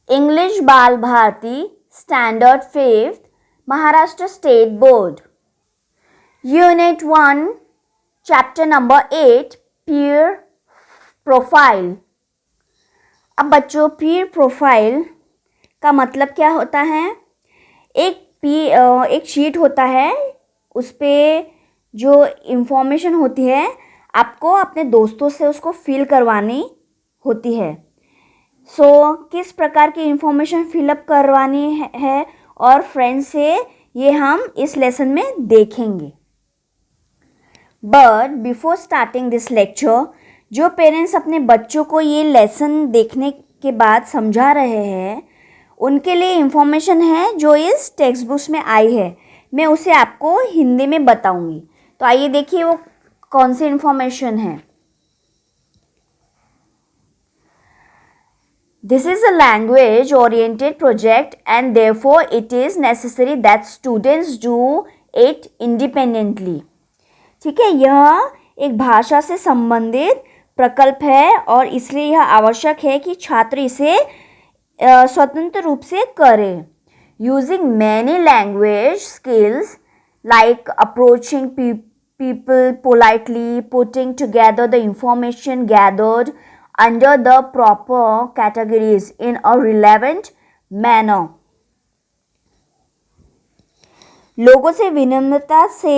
English Bal Bharati, Standard 5th, Maharashtra State Board. Unit 1, Chapter number 8, Peer Profile. अब बच्चों, peer profile का मतलब क्या होता है? एक शीट होता है, उस पर जो इन्फॉर्मेशन होती है आपको अपने दोस्तों से उसको फिल करवानी होती है. किस प्रकार की इंफॉर्मेशन फिलअप करवानी है और फ्रेंड्स से, ये हम इस लेसन में देखेंगे. But before starting this lecture, जो पेरेंट्स अपने बच्चों को ये लेसन देखने के बाद समझा रहे हैं, उनके लिए इंफॉर्मेशन है जो इस टेक्स्ट बुक्स में आई है. मैं उसे आपको हिंदी में बताऊंगी. तो आइए देखिए वो कौन सी इंफॉर्मेशन है. This is a language-oriented project and therefore it is necessary that students do it independently. ठीक है, यह एक भाषा से संबंधित प्रकल्प है और इसलिए यह आवश्यक है कि छात्र इसे स्वतंत्र रूप से करें. Using many language skills like approaching people politely, putting together the information gathered under the proper categories in a relevant manner. लोगों से विनम्रता से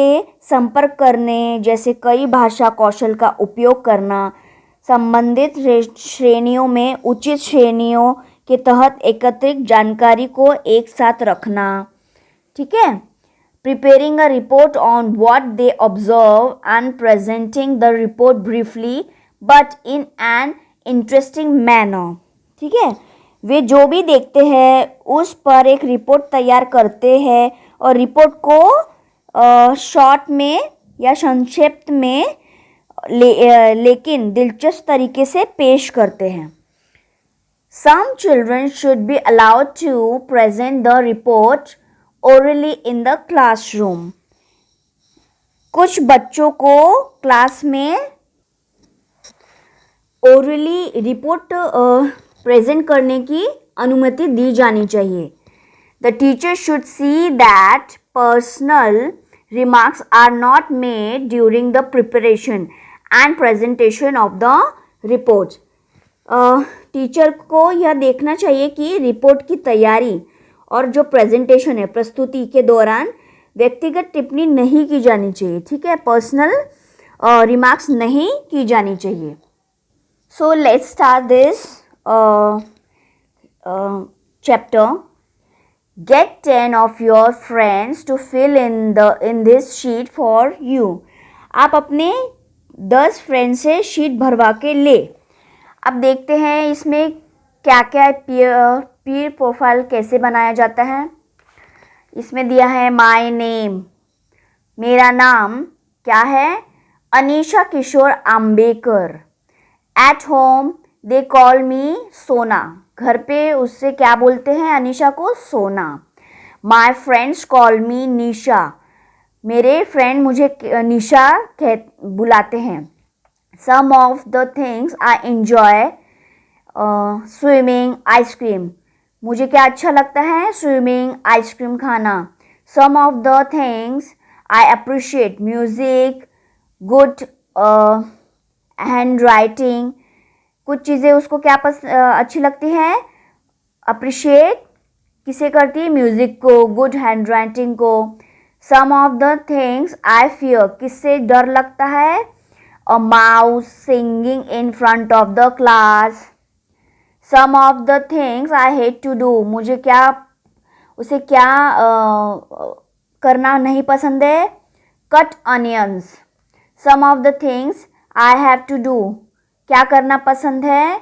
संपर्क करने जैसे कई भाषा कौशल का उपयोग करना, संबंधित श्रेणियों में उचित श्रेणियों के तहत एकत्रित जानकारी को एक साथ रखना. ठीक है. Preparing a report on what they observe and presenting the report briefly but in an interesting manner. ठीक है, वे जो भी देखते हैं उस पर एक रिपोर्ट तैयार करते हैं और रिपोर्ट को शॉर्ट में या संक्षिप्त में लेकिन दिलचस्प तरीके से पेश करते हैं. Some children should be allowed to present the report orally in the classroom. कुछ बच्चों को क्लास में orally रिपोर्ट प्रेजेंट करने की अनुमति दी जानी चाहिए. The teacher should see that personal remarks are not made during the preparation and presentation of the report. Teacher को यह देखना चाहिए कि रिपोर्ट की तैयारी और जो प्रेजेंटेशन है, प्रस्तुति के दौरान व्यक्तिगत टिप्पणी नहीं की जानी चाहिए. ठीक है, पर्सनल रिमार्क्स नहीं की जानी चाहिए. So let's start this chapter. Get 10 of your friends to fill in this sheet for you. आप अपने 10 फ्रेंड से शीट भरवा के ले. अब देखते हैं इसमें क्या क्या पीयर प्रोफाइल कैसे बनाया जाता है. इसमें दिया है माय नेम, मेरा नाम क्या है, Anisha Kishor Ambekar. At home they call me Sona, घर पे उससे क्या बोलते हैं अनीशा को, Sona. My friends call me Nisha, मेरे फ्रेंड मुझे निशा बुलाते हैं. Some of the things I enjoy, swimming, ice cream, मुझे क्या अच्छा लगता है, स्विमिंग, आइसक्रीम खाना. Some of the things I appreciate, music, good hand writing, कुछ चीज़ें उसको क्या अच्छी लगती है, अप्रिशिएट किसे करती है, म्यूज़िक को, गुड हैंड राइटिंग को. Some of the things I fear, किससे डर लगता है, a mouse, singing in front of the class. Some of the things I hate to do, मुझे उसे क्या करना नहीं पसंद है, cut onions. Some of the things I have to do, क्या करना पसंद है,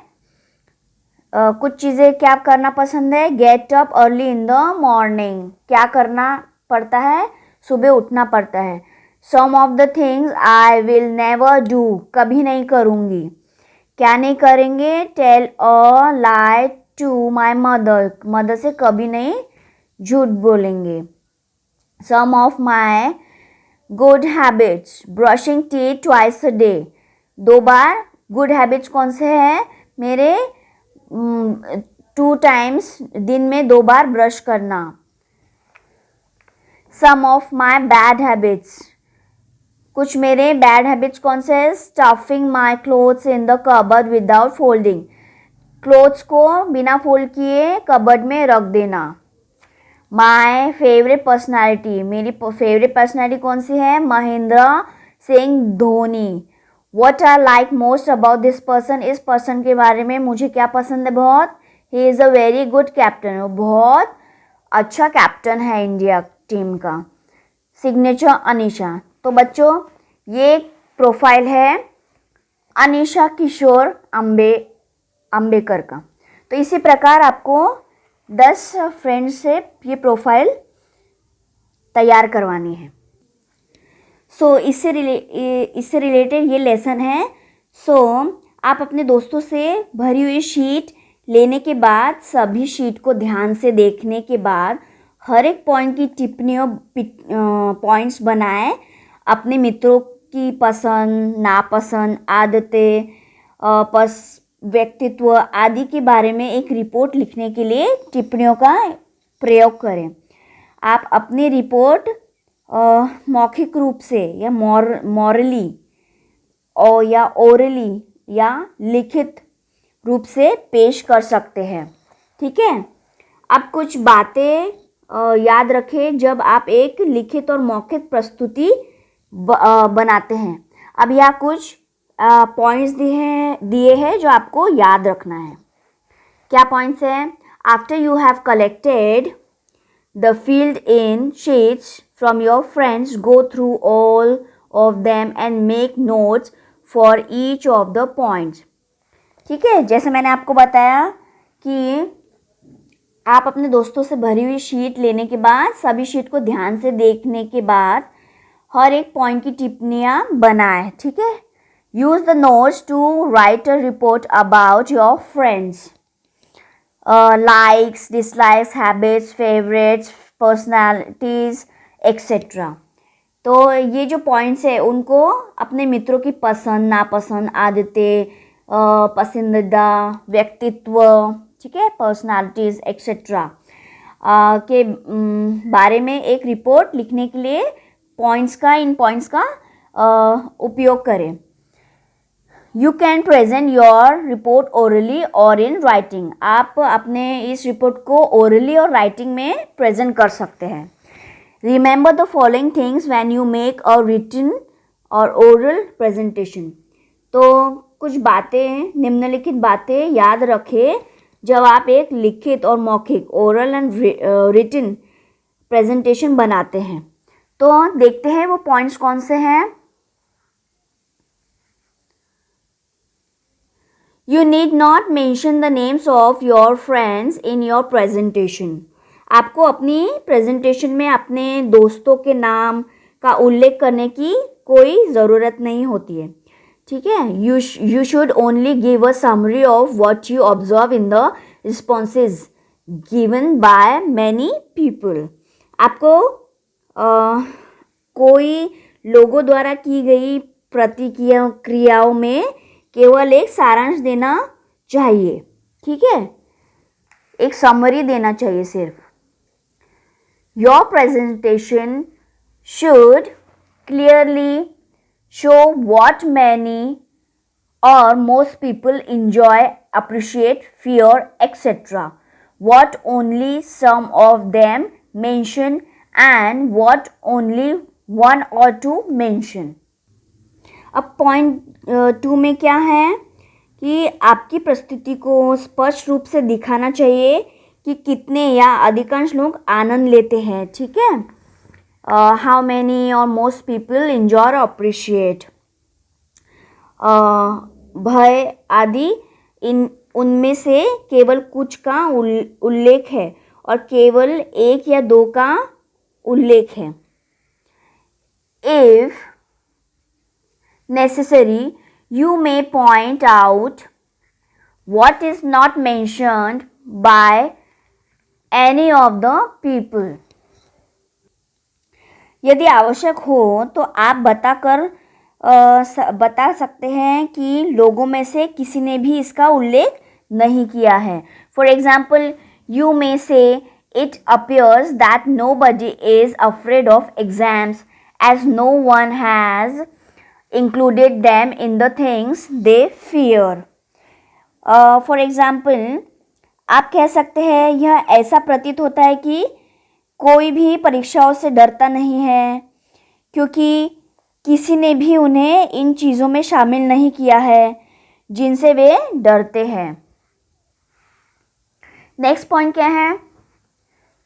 कुछ चीज़ें क्या करना पसंद है, get up early in the morning, क्या करना पड़ता है, सुबह उठना पड़ता है. Some of the things I will never do, कभी नहीं करूँगी, क्या नहीं करेंगे, tell a lie to my mother, mother से कभी नहीं झूठ बोलेंगे. Some of my good habits, brushing teeth twice a day, 2 बार. गुड हैबिट्स कौन से हैं, मेरे 2 टाइम्स, दिन में 2 बार ब्रश करना। सम ऑफ माई बैड हैबिट्स, कुछ मेरे बैड हैबिट्स कौन से हैं? Stuffing my clothes in the cupboard without folding, clothes को बिना फोल्ड किए कबर्ड में रख देना। माई फेवरेट पर्सनैलिटी, मेरी फेवरेट पर्सनैलिटी कौन सी है? Mahendra Singh Dhoni. What I like most about this person, इस पर्सन के बारे में मुझे क्या पसंद है बहुत? He is a very good captain, वो बहुत अच्छा कैप्टन है इंडिया टीम का। सिग्नेचर अनीशा, तो बच्चों ये प्रोफाइल है अनीशा किशोर अंबेकर का। तो इसी प्रकार आपको 10 फ्रेंड्स से ये प्रोफाइल तैयार करवानी है। सो इससे रिलेटेड ये लेसन है। सो आप अपने दोस्तों से भरी हुई शीट लेने के बाद, सभी शीट को ध्यान से देखने के बाद हर एक पॉइंट की टिप्पणियों पॉइंट्स बनाएं। अपने मित्रों की पसंद नापसंद, आदतें, व्यक्तित्व आदि के बारे में एक रिपोर्ट लिखने के लिए टिप्पणियों का प्रयोग करें। आप अपनी रिपोर्ट मौखिक रूप से या मॉरली और या ओरली या लिखित रूप से पेश कर सकते हैं। ठीक है, अब कुछ बातें याद रखें जब आप एक लिखित और मौखिक प्रस्तुति बनाते हैं। अब यहाँ कुछ पॉइंट्स दिए हैं जो आपको याद रखना है। क्या पॉइंट्स हैं? After you have collected the field in sheets from your friends, go through all of them and make notes for each of the points. ठीक है, जैसे मैंने आपको बताया कि आप अपने दोस्तों से भरी हुई शीट लेने के बाद, सभी शीट को ध्यान से देखने के बाद हर एक पॉइंट की टिप्पणियाँ बनाएं। ठीक है, use the notes to write a report about your friends, likes, dislikes, habits, favourites, personalities etcetera. तो ये जो पॉइंट्स है उनको अपने मित्रों की पसंद नापसंद, आदतें, पसंदीदा, व्यक्तित्व, ठीक है, पर्सनालिटीज एक्सेट्रा के बारे में एक रिपोर्ट लिखने के लिए इन पॉइंट्स का उपयोग करें। You can present your report orally और इन राइटिंग, आप अपने इस रिपोर्ट को ओरली और राइटिंग में प्रेजेंट कर सकते हैं। Remember the following things when you make a written और ओरल प्रेजेंटेशन, तो कुछ बातें, निम्नलिखित बातें याद रखें जब आप एक लिखित और मौखिक ओरल एंड रिटन प्रेजेंटेशन बनाते हैं। तो देखते हैं वो पॉइंट्स कौन से हैं। You need not mention the names of your friends in your presentation, आपको अपनी प्रेजेंटेशन में अपने दोस्तों के नाम का उल्लेख करने की कोई ज़रूरत नहीं होती है। ठीक है, you should only give a summary of what you observe in the responses given by many people, आपको कोई लोगों द्वारा की गई प्रतिक्रियाओं में केवल एक सारांश देना चाहिए। ठीक है, एक समरी देना चाहिए सिर्फ। Your presentation should clearly show what many or most people enjoy, appreciate, fear, etc. What only some of them mention and what only one or two mention. अब पॉइंट 2 में क्या है कि आपकी प्रस्तुति को स्पष्ट रूप से दिखाना चाहिए कि कितने या अधिकांश लोग आनंद लेते हैं। ठीक है, how many or most people enjoy or appreciate, भय आदि उनमें से केवल कुछ का उल्लेख है और केवल एक या दो का उल्लेख है। If necessary, you may point out what is not mentioned by any of the people. यदि आवश्यक हो तो आप बता सकते हैं कि लोगों में से किसी ने भी इसका उल्लेख नहीं किया है. फॉर एग्जाम्पल, यू मे से it appears that nobody is afraid of exams as no one has included them in the things they fear. For example, आप कह सकते हैं यह ऐसा प्रतीत होता है कि कोई भी परीक्षाओं से डरता नहीं है क्योंकि किसी ने भी उन्हें इन चीज़ों में शामिल नहीं किया है जिनसे वे डरते हैं. नेक्स्ट पॉइंट क्या है?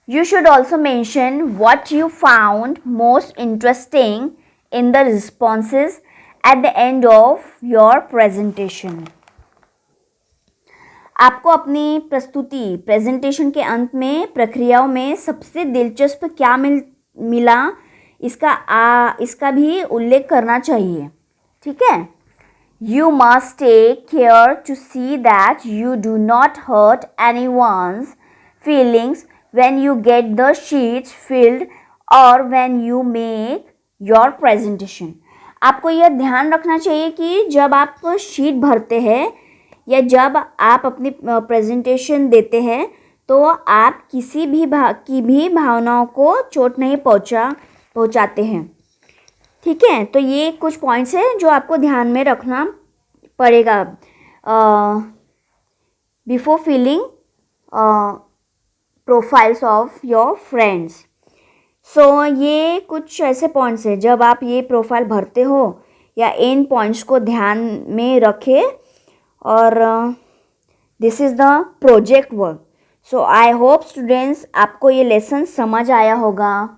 You should also mention what you found most interesting in the responses at the end of your presentation. आपको अपनी प्रेजेंटेशन के अंत में प्रक्रियाओं में सबसे दिलचस्प क्या मिला इसका भी उल्लेख करना चाहिए. ठीक है. You must take care to see that you do not hurt anyone's feelings when you get the sheets filled or when you make your presentation. आपको यह ध्यान रखना चाहिए कि जब आप शीट भरते हैं या जब आप अपनी प्रेजेंटेशन देते हैं तो आप किसी भी की भी भावनाओं को चोट नहीं पहुंचाते हैं. ठीक है. तो ये कुछ पॉइंट्स हैं जो आपको ध्यान में रखना पड़ेगा before filling profiles of your friends. So ये कुछ ऐसे पॉइंट्स हैं जब आप ये प्रोफाइल भरते हो या इन पॉइंट्स को ध्यान में रखें. और this is the project work. So I hope students आपको ये लेसन समझ आया होगा.